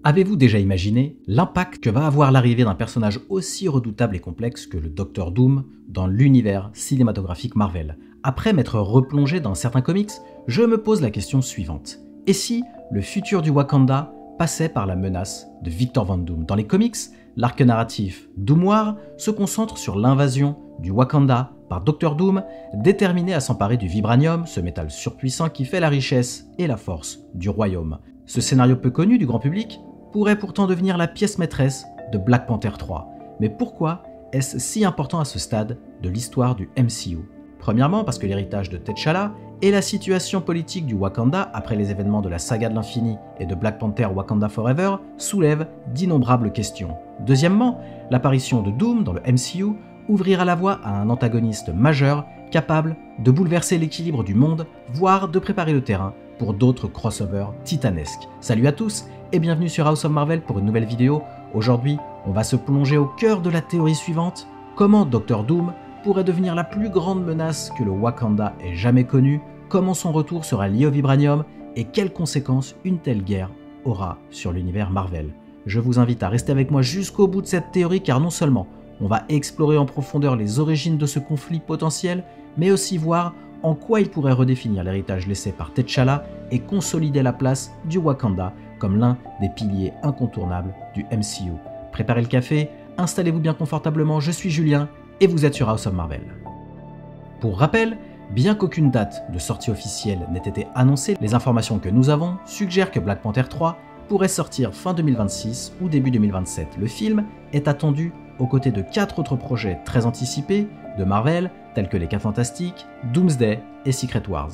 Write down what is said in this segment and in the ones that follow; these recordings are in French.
Avez-vous déjà imaginé l'impact que va avoir l'arrivée d'un personnage aussi redoutable et complexe que le Docteur Doom dans l'univers cinématographique Marvel? Après m'être replongé dans certains comics, je me pose la question suivante. Et si le futur du Wakanda passait par la menace de Victor Von Doom? Dans les comics, l'arc narratif Doom War se concentre sur l'invasion du Wakanda par Docteur Doom, déterminé à s'emparer du vibranium, ce métal surpuissant qui fait la richesse et la force du royaume. Ce scénario peu connu du grand public pourrait pourtant devenir la pièce maîtresse de Black Panther 3. Mais pourquoi est-ce si important à ce stade de l'histoire du MCU? Premièrement parce que l'héritage de T'Challa et la situation politique du Wakanda après les événements de la saga de l'infini et de Black Panther Wakanda Forever soulèvent d'innombrables questions. Deuxièmement, l'apparition de Doom dans le MCU ouvrira la voie à un antagoniste majeur capable de bouleverser l'équilibre du monde, voire de préparer le terrain pour d'autres crossovers titanesques. Salut à tous et bienvenue sur House of Marvel pour une nouvelle vidéo. Aujourd'hui, on va se plonger au cœur de la théorie suivante: comment Docteur Doom pourrait devenir la plus grande menace que le Wakanda ait jamais connue, comment son retour sera lié au vibranium et quelles conséquences une telle guerre aura sur l'univers Marvel. Je vous invite à rester avec moi jusqu'au bout de cette théorie car non seulement on va explorer en profondeur les origines de ce conflit potentiel, mais aussi voir en quoi il pourrait redéfinir l'héritage laissé par T'Challa et consolider la place du Wakanda comme l'un des piliers incontournables du MCU. Préparez le café, installez-vous bien confortablement, je suis Julien et vous êtes sur House of Marvel. Pour rappel, bien qu'aucune date de sortie officielle n'ait été annoncée, les informations que nous avons suggèrent que Black Panther 3 pourrait sortir fin 2026 ou début 2027. Le film est attendu aux côtés de 4 autres projets très anticipés de Marvel, tels que les 4 Fantastiques, Doomsday et Secret Wars.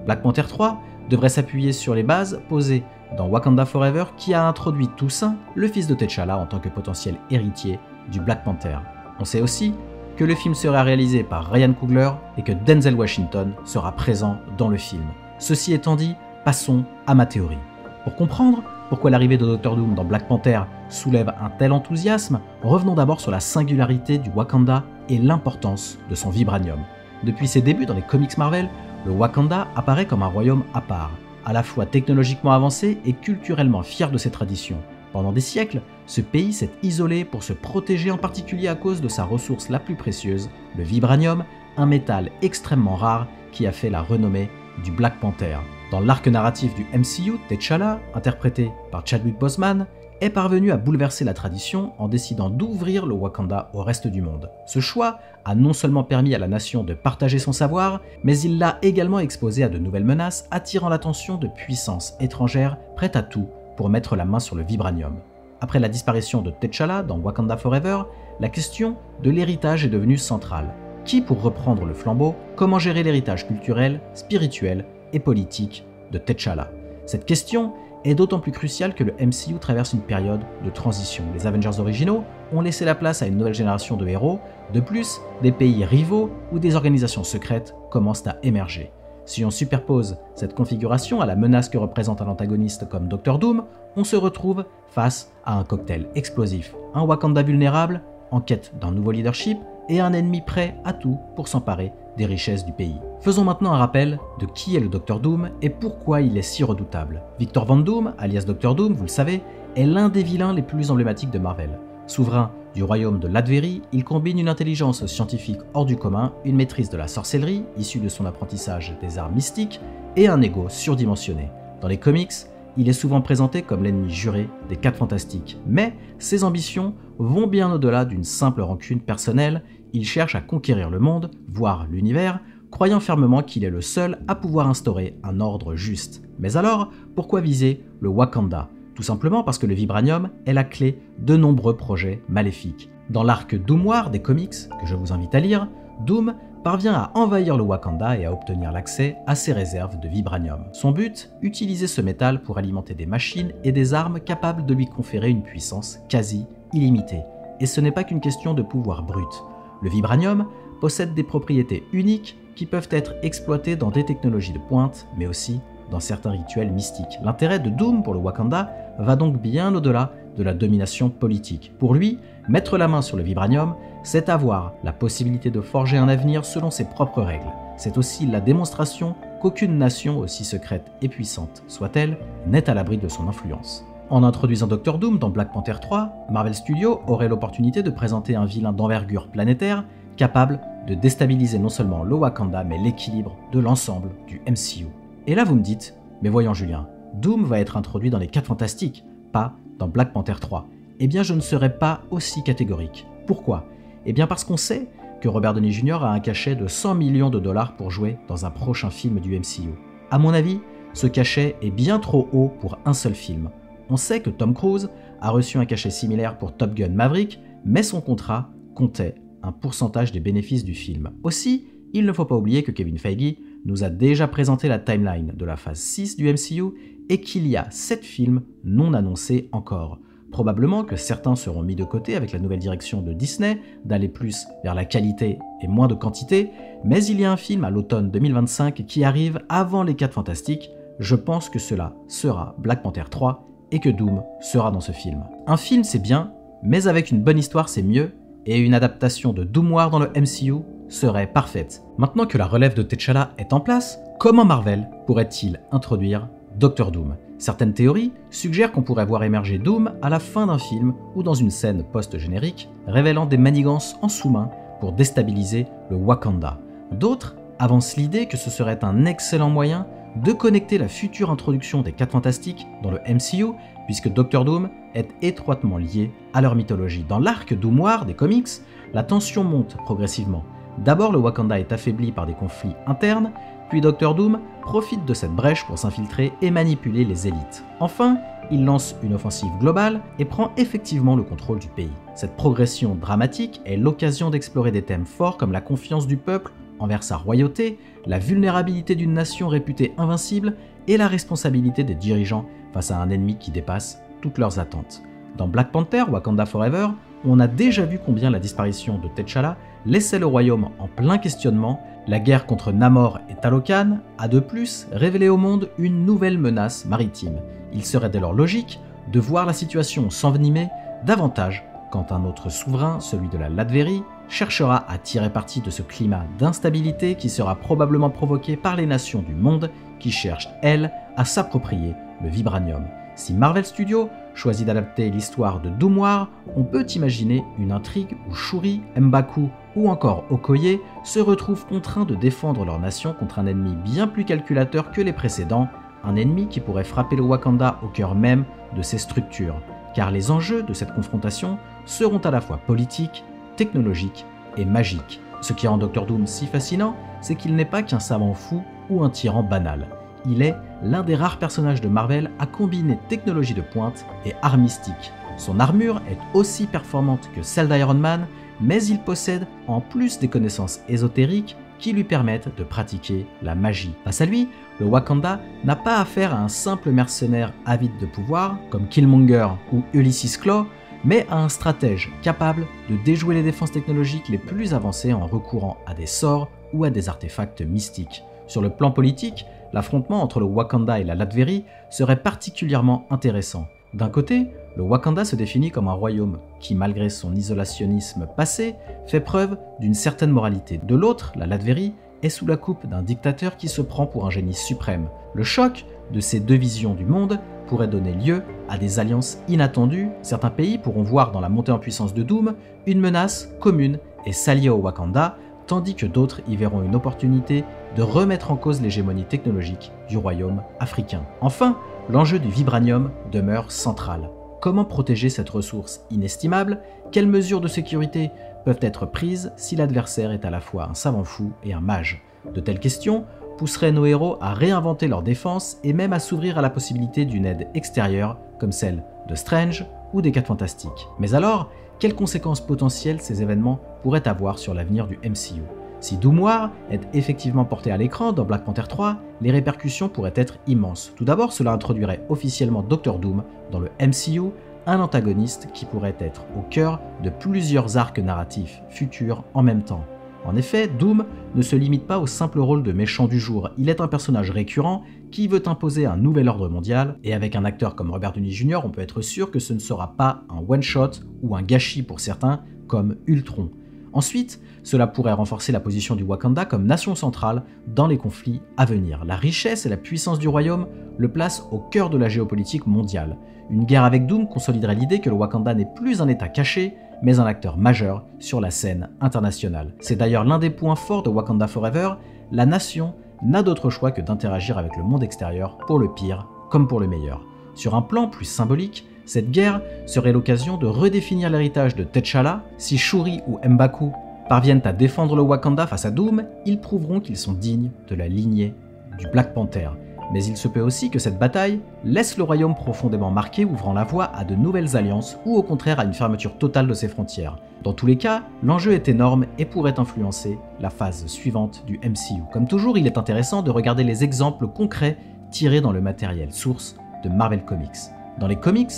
Black Panther 3 devrait s'appuyer sur les bases posées dans Wakanda Forever qui a introduit Toussaint, le fils de T'Challa, en tant que potentiel héritier du Black Panther. On sait aussi que le film sera réalisé par Ryan Coogler et que Denzel Washington sera présent dans le film. Ceci étant dit, passons à ma théorie. Pour comprendre pourquoi l'arrivée de Docteur Doom dans Black Panther soulève un tel enthousiasme, revenons d'abord sur la singularité du Wakanda et l'importance de son vibranium. Depuis ses débuts dans les comics Marvel, le Wakanda apparaît comme un royaume à part, à la fois technologiquement avancé et culturellement fier de ses traditions. Pendant des siècles, ce pays s'est isolé pour se protéger en particulier à cause de sa ressource la plus précieuse, le vibranium, un métal extrêmement rare qui a fait la renommée du Black Panther. Dans l'arc narratif du MCU, T'Challa, interprété par Chadwick Boseman, est parvenu à bouleverser la tradition en décidant d'ouvrir le Wakanda au reste du monde. Ce choix a non seulement permis à la nation de partager son savoir, mais il l'a également exposé à de nouvelles menaces, attirant l'attention de puissances étrangères prêtes à tout pour mettre la main sur le vibranium. Après la disparition de T'Challa dans Wakanda Forever, la question de l'héritage est devenue centrale. Qui pour reprendre le flambeau? Comment gérer l'héritage culturel, spirituel et politique de T'Challa? Cette question est d'autant plus cruciale que le MCU traverse une période de transition. Les Avengers originaux ont laissé la place à une nouvelle génération de héros. De plus, des pays rivaux ou des organisations secrètes commencent à émerger. Si on superpose cette configuration à la menace que représente un antagoniste comme Docteur Doom, on se retrouve face à un cocktail explosif. Un Wakanda vulnérable, en quête d'un nouveau leadership, et un ennemi prêt à tout pour s'emparer des richesses du pays. Faisons maintenant un rappel de qui est le Docteur Doom et pourquoi il est si redoutable. Victor Von Doom, alias Docteur Doom, vous le savez, est l'un des vilains les plus emblématiques de Marvel. Souverain du royaume de Latverie, il combine une intelligence scientifique hors du commun, une maîtrise de la sorcellerie, issue de son apprentissage des arts mystiques, et un ego surdimensionné. Dans les comics, il est souvent présenté comme l'ennemi juré des 4 Fantastiques, mais ses ambitions vont bien au-delà d'une simple rancune personnelle. Il cherche à conquérir le monde, voire l'univers, croyant fermement qu'il est le seul à pouvoir instaurer un ordre juste. Mais alors, pourquoi viser le Wakanda? Tout simplement parce que le vibranium est la clé de nombreux projets maléfiques. Dans l'arc Doom War des comics, que je vous invite à lire, Doom parvient à envahir le Wakanda et à obtenir l'accès à ses réserves de vibranium. Son but, utiliser ce métal pour alimenter des machines et des armes capables de lui conférer une puissance quasi illimitée. Et ce n'est pas qu'une question de pouvoir brut. Le vibranium possède des propriétés uniques qui peuvent être exploitées dans des technologies de pointe, mais aussi dans certains rituels mystiques. L'intérêt de Doom pour le Wakanda va donc bien au-delà de la domination politique. Pour lui, mettre la main sur le vibranium, c'est avoir la possibilité de forger un avenir selon ses propres règles. C'est aussi la démonstration qu'aucune nation, aussi secrète et puissante soit-elle, n'est à l'abri de son influence. En introduisant Doctor Doom dans Black Panther 3, Marvel Studios aurait l'opportunité de présenter un vilain d'envergure planétaire capable de déstabiliser non seulement le Wakanda mais l'équilibre de l'ensemble du MCU. Et là vous me dites, mais voyons Julien, Doom va être introduit dans les 4 Fantastiques, pas dans Black Panther 3. Eh bien je ne serai pas aussi catégorique. Pourquoi ? Eh bien parce qu'on sait que Robert Downey Jr. a un cachet de 100 millions de dollars pour jouer dans un prochain film du MCU. À mon avis, ce cachet est bien trop haut pour un seul film. On sait que Tom Cruise a reçu un cachet similaire pour Top Gun Maverick, mais son contrat comptait un pourcentage des bénéfices du film. Aussi, il ne faut pas oublier que Kevin Feige nous a déjà présenté la timeline de la phase 6 du MCU et qu'il y a 7 films non annoncés encore. Probablement que certains seront mis de côté avec la nouvelle direction de Disney, d'aller plus vers la qualité et moins de quantité, mais il y a un film à l'automne 2025 qui arrive avant les 4 Fantastiques. Je pense que cela sera Black Panther 3 et que Doom sera dans ce film. Un film c'est bien, mais avec une bonne histoire c'est mieux, et une adaptation de Doom War dans le MCU serait parfaite. Maintenant que la relève de T'Challa est en place, comment Marvel pourrait-il introduire Doctor Doom ? Certaines théories suggèrent qu'on pourrait voir émerger Doom à la fin d'un film ou dans une scène post-générique, révélant des manigances en sous-main pour déstabiliser le Wakanda. D'autres avancent l'idée que ce serait un excellent moyen de connecter la future introduction des 4 Fantastiques dans le MCU, puisque Doctor Doom est étroitement lié à leur mythologie. Dans l'arc Doom War des comics, la tension monte progressivement. D'abord, le Wakanda est affaibli par des conflits internes, puis Doctor Doom profite de cette brèche pour s'infiltrer et manipuler les élites. Enfin, il lance une offensive globale et prend effectivement le contrôle du pays. Cette progression dramatique est l'occasion d'explorer des thèmes forts comme la confiance du peuple envers sa royauté, la vulnérabilité d'une nation réputée invincible et la responsabilité des dirigeants face à un ennemi qui dépasse toutes leurs attentes. Dans Black Panther, Wakanda Forever, on a déjà vu combien la disparition de T'Challa laissait le royaume en plein questionnement. La guerre contre Namor et Talokan a de plus révélé au monde une nouvelle menace maritime. Il serait dès lors logique de voir la situation s'envenimer davantage quand un autre souverain, celui de la Latverie, cherchera à tirer parti de ce climat d'instabilité qui sera probablement provoqué par les nations du monde qui cherchent, elles, à s'approprier le vibranium. Si Marvel Studios choisit d'adapter l'histoire de Doom War, on peut imaginer une intrigue où Shuri, M'Baku ou encore Okoye se retrouvent contraints de défendre leur nation contre un ennemi bien plus calculateur que les précédents, un ennemi qui pourrait frapper le Wakanda au cœur même de ses structures, car les enjeux de cette confrontation seront à la fois politiques, technologiques et magiques. Ce qui rend Doctor Doom si fascinant, c'est qu'il n'est pas qu'un savant fou ou un tyran banal. Il est l'un des rares personnages de Marvel à combiner technologie de pointe et art mystique. Son armure est aussi performante que celle d'Iron Man, mais il possède en plus des connaissances ésotériques qui lui permettent de pratiquer la magie. Face à lui, le Wakanda n'a pas affaire à un simple mercenaire avide de pouvoir, comme Killmonger ou Ulysses Klaue, mais à un stratège capable de déjouer les défenses technologiques les plus avancées en recourant à des sorts ou à des artefacts mystiques. Sur le plan politique, l'affrontement entre le Wakanda et la Latverie serait particulièrement intéressant. D'un côté, le Wakanda se définit comme un royaume qui, malgré son isolationnisme passé, fait preuve d'une certaine moralité. De l'autre, la Latverie est sous la coupe d'un dictateur qui se prend pour un génie suprême. Le choc de ces deux visions du monde pourrait donner lieu à des alliances inattendues. Certains pays pourront voir dans la montée en puissance de Doom une menace commune et s'allier au Wakanda, tandis que d'autres y verront une opportunité de remettre en cause l'hégémonie technologique du royaume africain. Enfin, l'enjeu du vibranium demeure central. Comment protéger cette ressource inestimable ? Quelles mesures de sécurité peuvent être prises si l'adversaire est à la fois un savant fou et un mage ? De telles questions pousseraient nos héros à réinventer leur défense et même à s'ouvrir à la possibilité d'une aide extérieure comme celle de Strange ou des 4 Fantastiques. Mais alors, quelles conséquences potentielles ces événements pourraient avoir sur l'avenir du MCU ? Si Doom War est effectivement porté à l'écran dans Black Panther 3, les répercussions pourraient être immenses. Tout d'abord, cela introduirait officiellement Doctor Doom dans le MCU, un antagoniste qui pourrait être au cœur de plusieurs arcs narratifs futurs en même temps. En effet, Doom ne se limite pas au simple rôle de méchant du jour, il est un personnage récurrent qui veut imposer un nouvel ordre mondial, et avec un acteur comme Robert Downey Jr., on peut être sûr que ce ne sera pas un one-shot ou un gâchis pour certains, comme Ultron. Ensuite, cela pourrait renforcer la position du Wakanda comme nation centrale dans les conflits à venir. La richesse et la puissance du royaume le placent au cœur de la géopolitique mondiale. Une guerre avec Doom consoliderait l'idée que le Wakanda n'est plus un état caché, mais un acteur majeur sur la scène internationale. C'est d'ailleurs l'un des points forts de Wakanda Forever, la nation n'a d'autre choix que d'interagir avec le monde extérieur pour le pire comme pour le meilleur. Sur un plan plus symbolique, cette guerre serait l'occasion de redéfinir l'héritage de T'Challa. Si Shuri ou M'Baku parviennent à défendre le Wakanda face à Doom, ils prouveront qu'ils sont dignes de la lignée du Black Panther. Mais il se peut aussi que cette bataille laisse le royaume profondément marqué, ouvrant la voie à de nouvelles alliances ou au contraire à une fermeture totale de ses frontières. Dans tous les cas, l'enjeu est énorme et pourrait influencer la phase suivante du MCU. Comme toujours, il est intéressant de regarder les exemples concrets tirés dans le matériel source de Marvel Comics. Dans les comics,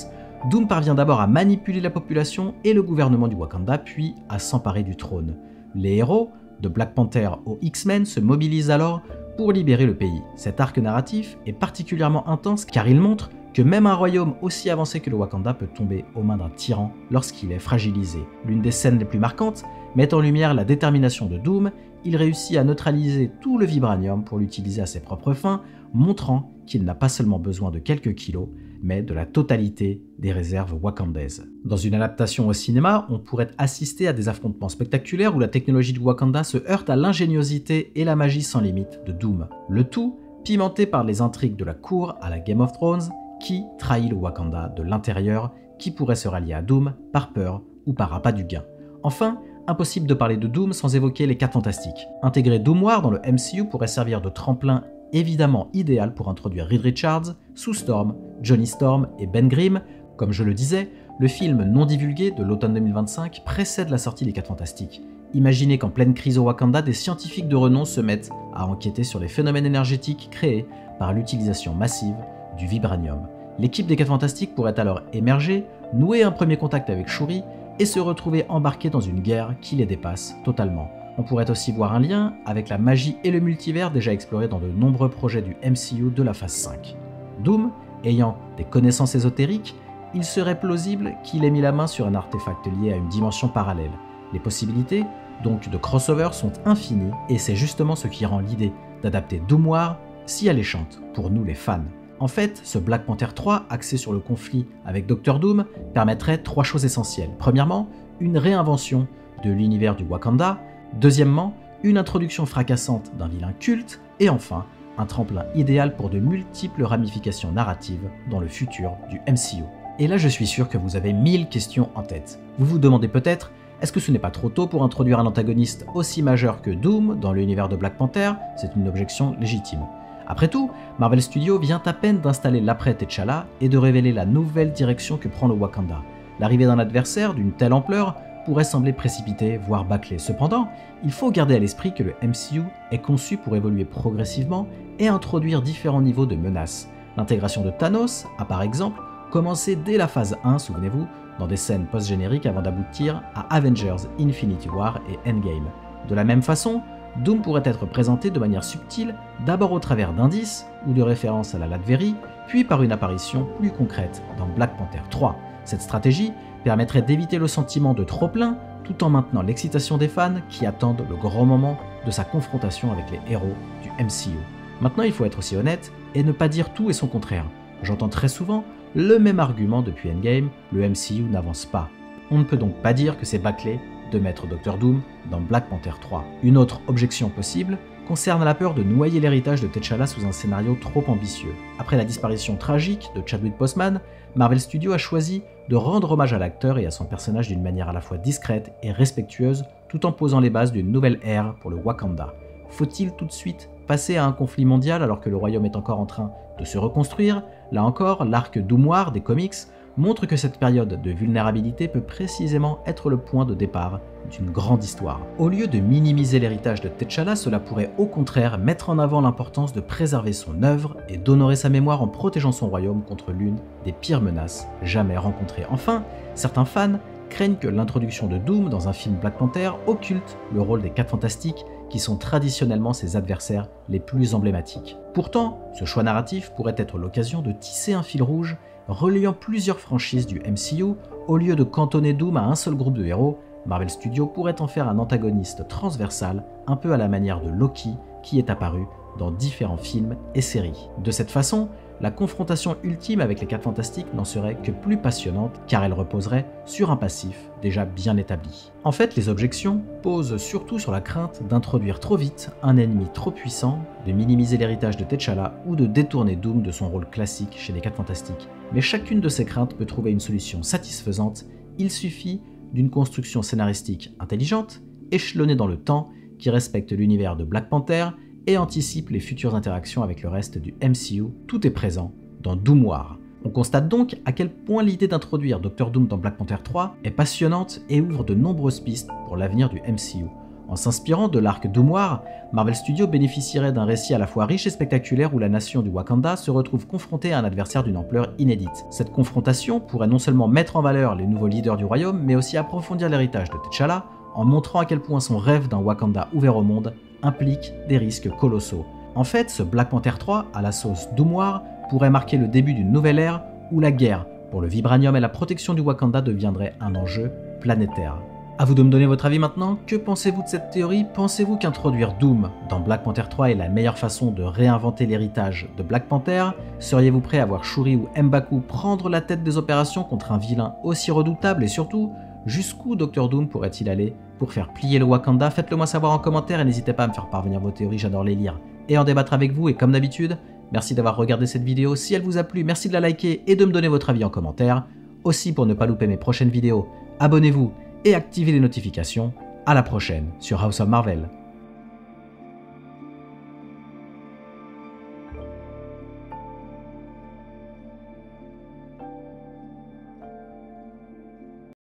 Doom parvient d'abord à manipuler la population et le gouvernement du Wakanda, puis à s'emparer du trône. Les héros, de Black Panther aux X-Men, se mobilisent alors pour libérer le pays. Cet arc narratif est particulièrement intense car il montre que même un royaume aussi avancé que le Wakanda peut tomber aux mains d'un tyran lorsqu'il est fragilisé. L'une des scènes les plus marquantes met en lumière la détermination de Doom. Il réussit à neutraliser tout le vibranium pour l'utiliser à ses propres fins, montrant qu'il n'a pas seulement besoin de quelques kilos, mais de la totalité des réserves wakandaises. Dans une adaptation au cinéma, on pourrait assister à des affrontements spectaculaires où la technologie du Wakanda se heurte à l'ingéniosité et la magie sans limite de Doom. Le tout pimenté par les intrigues de la cour à la Game of Thrones, qui trahit le Wakanda de l'intérieur, qui pourrait se rallier à Doom par peur ou par appât du gain. Enfin, impossible de parler de Doom sans évoquer les 4 Fantastiques. Intégrer Doom War dans le MCU pourrait servir de tremplin évidemment idéal pour introduire Reed Richards, Sue Storm, Johnny Storm et Ben Grimm. Comme je le disais, le film non divulgué de l'automne 2025 précède la sortie des 4 Fantastiques. Imaginez qu'en pleine crise au Wakanda, des scientifiques de renom se mettent à enquêter sur les phénomènes énergétiques créés par l'utilisation massive du vibranium. L'équipe des 4 Fantastiques pourrait alors émerger, nouer un premier contact avec Shuri et se retrouver embarqués dans une guerre qui les dépasse totalement. On pourrait aussi voir un lien avec la magie et le multivers déjà explorés dans de nombreux projets du MCU de la phase 5. Doom, ayant des connaissances ésotériques, il serait plausible qu'il ait mis la main sur un artefact lié à une dimension parallèle. Les possibilités, donc de crossover, sont infinies et c'est justement ce qui rend l'idée d'adapter Doom War si alléchante pour nous les fans. En fait, ce Black Panther 3, axé sur le conflit avec Dr Doom, permettrait 3 choses essentielles. Premièrement, une réinvention de l'univers du Wakanda. Deuxièmement, une introduction fracassante d'un vilain culte. Et enfin, un tremplin idéal pour de multiples ramifications narratives dans le futur du MCU. Et là, je suis sûr que vous avez 1000 questions en tête. Vous vous demandez peut-être, est-ce que ce n'est pas trop tôt pour introduire un antagoniste aussi majeur que Doom dans l'univers de Black Panther? C'est une objection légitime. Après tout, Marvel Studios vient à peine d'installer l'après T'Challa et de révéler la nouvelle direction que prend le Wakanda. L'arrivée d'un adversaire d'une telle ampleur pourrait sembler précipité, voire bâclé. Cependant, il faut garder à l'esprit que le MCU est conçu pour évoluer progressivement et introduire différents niveaux de menaces. L'intégration de Thanos a par exemple commencé dès la phase 1, souvenez-vous, dans des scènes post-génériques avant d'aboutir à Avengers, Infinity War et Endgame. De la même façon, Doom pourrait être présenté de manière subtile, d'abord au travers d'indices ou de références à la Latverie, puis par une apparition plus concrète dans Black Panther 3. Cette stratégie permettrait d'éviter le sentiment de trop-plein, tout en maintenant l'excitation des fans qui attendent le grand moment de sa confrontation avec les héros du MCU. Maintenant, il faut être aussi honnête et ne pas dire tout et son contraire. J'entends très souvent le même argument depuis Endgame, le MCU n'avance pas. On ne peut donc pas dire que c'est bâclé de mettre Dr Doom dans Black Panther 3. Une autre objection possible concerne la peur de noyer l'héritage de T'Challa sous un scénario trop ambitieux. Après la disparition tragique de Chadwick Boseman, Marvel Studios a choisi de rendre hommage à l'acteur et à son personnage d'une manière à la fois discrète et respectueuse, tout en posant les bases d'une nouvelle ère pour le Wakanda. Faut-il tout de suite passer à un conflit mondial alors que le royaume est encore en train de se reconstruire? Là encore, l'arc Doom War des comics montre que cette période de vulnérabilité peut précisément être le point de départ d'une grande histoire. Au lieu de minimiser l'héritage de T'Challa, cela pourrait au contraire mettre en avant l'importance de préserver son œuvre et d'honorer sa mémoire en protégeant son royaume contre l'une des pires menaces jamais rencontrées. Enfin, certains fans craignent que l'introduction de Doom dans un film Black Panther occulte le rôle des 4 Fantastiques qui sont traditionnellement ses adversaires les plus emblématiques. Pourtant, ce choix narratif pourrait être l'occasion de tisser un fil rouge reliant plusieurs franchises du MCU. Au lieu de cantonner Doom à un seul groupe de héros, Marvel Studios pourrait en faire un antagoniste transversal, un peu à la manière de Loki, qui est apparu dans différents films et séries. De cette façon, la confrontation ultime avec les 4 Fantastiques n'en serait que plus passionnante car elle reposerait sur un passif déjà bien établi. En fait, les objections posent surtout sur la crainte d'introduire trop vite un ennemi trop puissant, de minimiser l'héritage de T'Challa ou de détourner Doom de son rôle classique chez les 4 Fantastiques. Mais chacune de ces craintes peut trouver une solution satisfaisante, il suffit d'une construction scénaristique intelligente, échelonnée dans le temps, qui respecte l'univers de Black Panther et anticipe les futures interactions avec le reste du MCU. Tout est présent dans Doom War. On constate donc à quel point l'idée d'introduire Dr Doom dans Black Panther 3 est passionnante et ouvre de nombreuses pistes pour l'avenir du MCU. En s'inspirant de l'arc Doom War, Marvel Studios bénéficierait d'un récit à la fois riche et spectaculaire où la nation du Wakanda se retrouve confrontée à un adversaire d'une ampleur inédite. Cette confrontation pourrait non seulement mettre en valeur les nouveaux leaders du royaume, mais aussi approfondir l'héritage de T'Challa, en montrant à quel point son rêve d'un Wakanda ouvert au monde implique des risques colossaux. En fait, ce Black Panther 3 à la sauce Doom War pourrait marquer le début d'une nouvelle ère où la guerre pour le vibranium et la protection du Wakanda deviendrait un enjeu planétaire. A vous de me donner votre avis maintenant. Que pensez-vous de cette théorie? Pensez-vous qu'introduire Doom dans Black Panther 3 est la meilleure façon de réinventer l'héritage de Black Panther? Seriez-vous prêt à voir Shuri ou M'Baku prendre la tête des opérations contre un vilain aussi redoutable? Et surtout, jusqu'où Dr Doom pourrait-il aller pour faire plier le Wakanda? Faites-le moi savoir en commentaire et n'hésitez pas à me faire parvenir vos théories, j'adore les lire et en débattre avec vous. Et comme d'habitude, merci d'avoir regardé cette vidéo. Si elle vous a plu, merci de la liker et de me donner votre avis en commentaire. Aussi, pour ne pas louper mes prochaines vidéos, abonnez-vous et activez les notifications. À la prochaine sur House of Marvel.